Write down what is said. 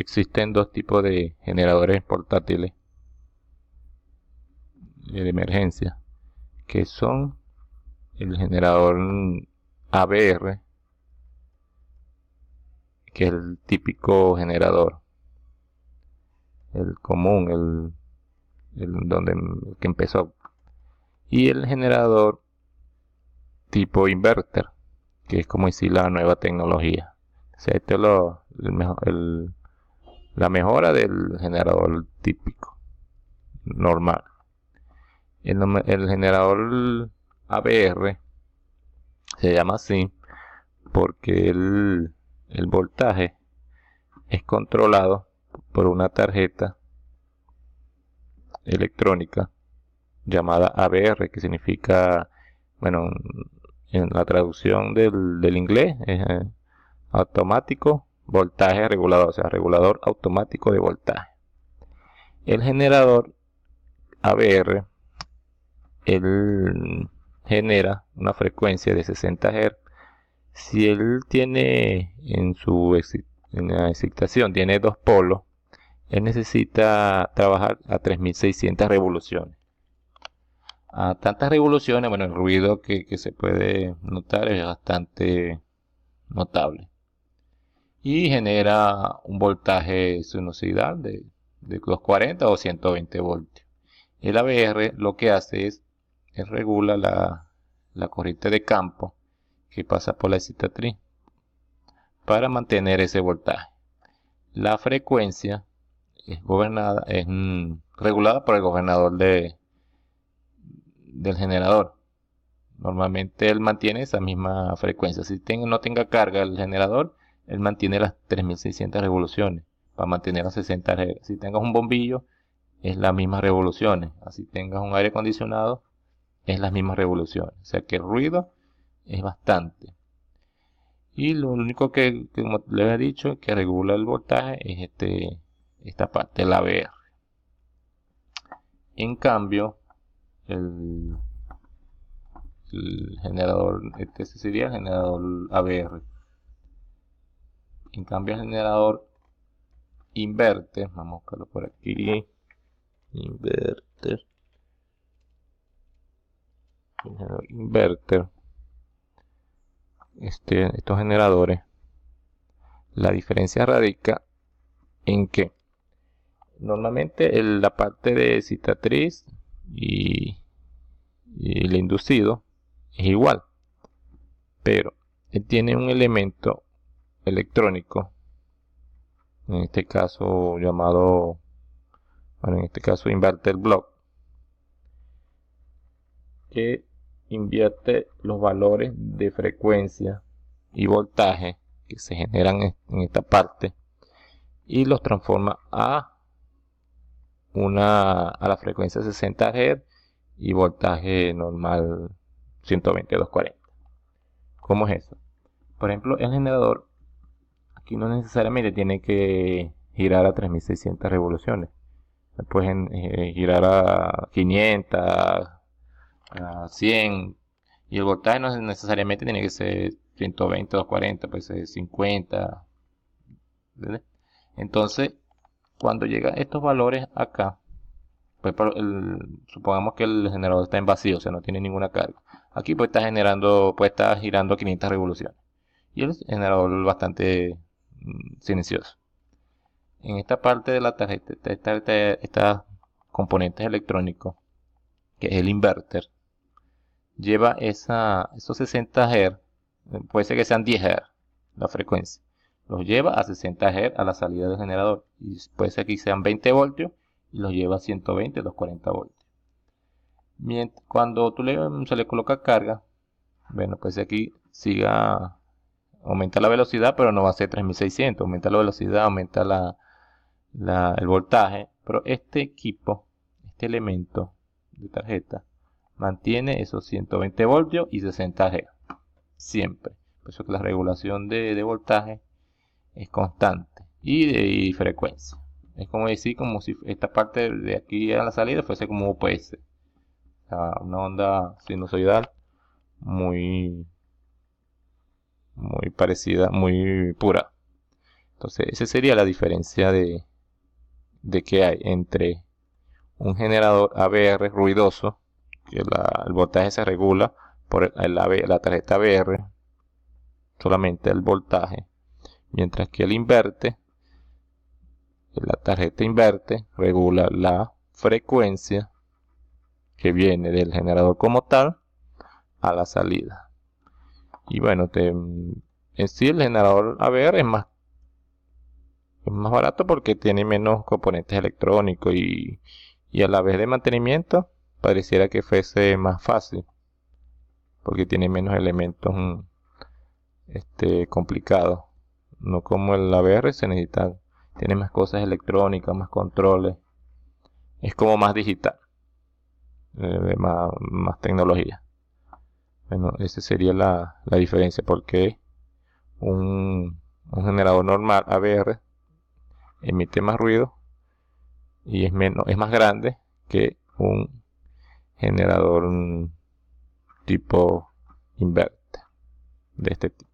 existen dos tipos de generadores portátiles de emergencia, que son el generador ABR, que es el típico generador, el común, el que empezó, y el generador tipo inverter, que es como decir la nueva tecnología. O sea, este es la mejora del generador típico, normal. El generador ABR se llama así porque el voltaje es controlado por una tarjeta electrónica llamada ABR, que significa, bueno, en la traducción del inglés es automático voltaje regulador, o sea, regulador automático de voltaje. El generador ABR, él genera una frecuencia de 60 Hz. Si él tiene en la excitación tiene dos polos, él necesita trabajar a 3600 revoluciones. A tantas revoluciones, bueno, el ruido que se puede notar es bastante notable. Y genera un voltaje sinusoidal de 240 o 120 voltios. El ABR lo que hace es regula la corriente de campo que pasa por la excitatriz para mantener ese voltaje. La frecuencia es regulada por el gobernador del generador. Normalmente él mantiene esa misma frecuencia. Si no tenga carga el generador, él mantiene las 3600 revoluciones para mantener las 60 Hz. Si tengas un bombillo, es las mismas revoluciones. Así tengas un aire acondicionado, es las mismas revoluciones. O sea que el ruido es bastante. Y lo único que como les he dicho, que regula el voltaje es esta parte, la ABR. En cambio, el generador, este sería el generador ABR. En cambio, el generador inverter, vamos a buscarlo por aquí, inverter, estos generadores, la diferencia radica en que normalmente la parte de excitatriz y el inducido es igual, pero él tiene un elemento electrónico, en este caso llamado, bueno, en este caso inverter block, que invierte los valores de frecuencia y voltaje que se generan en esta parte y los transforma a la frecuencia 60 Hz y voltaje normal 120 240. ¿Cómo es eso? Por ejemplo, el generador aquí no necesariamente tiene que girar a 3600 revoluciones. Pueden girar a 500, a 100, y el voltaje no necesariamente tiene que ser 120 240, puede ser 50. ¿Entiendes? Entonces, cuando llegan estos valores acá, pues supongamos que el generador está en vacío, o sea, no tiene ninguna carga. Aquí puede estar girando 500 revoluciones. Y el generador es bastante silencioso. En esta parte de la tarjeta está componentes electrónicos, que es el inverter. Lleva esos 60 Hz, puede ser que sean 10 Hz la frecuencia. Los lleva a 60 Hz a la salida del generador. Y puede ser que sean 20 voltios y los lleva a 120, 240 voltios. Cuando se le coloca carga, bueno, pues aquí aumenta la velocidad, pero no va a ser 3600. Aumenta la velocidad, aumenta el voltaje. Pero este equipo, este elemento de tarjeta, mantiene esos 120 voltios y 60 Hz. Siempre. Por eso que la regulación de voltaje es constante. Y frecuencia. Es como decir, como si esta parte de aquí a la salida fuese como UPS. O sea, una onda sinusoidal muy parecida, muy pura. Entonces, esa sería la diferencia de que hay entre un generador AVR ruidoso, que el voltaje se regula por la tarjeta AVR, solamente el voltaje, mientras que la tarjeta inverte regula la frecuencia que viene del generador como tal a la salida. Y bueno, en sí el generador AVR es más barato porque tiene menos componentes electrónicos y a la vez de mantenimiento pareciera que fuese más fácil porque tiene menos elementos complicados. No como el AVR tiene más cosas electrónicas, más controles. Es como más digital, más tecnología. Bueno, esa sería la diferencia, porque un generador normal AVR emite más ruido y es más grande que un generador tipo inverte de este tipo.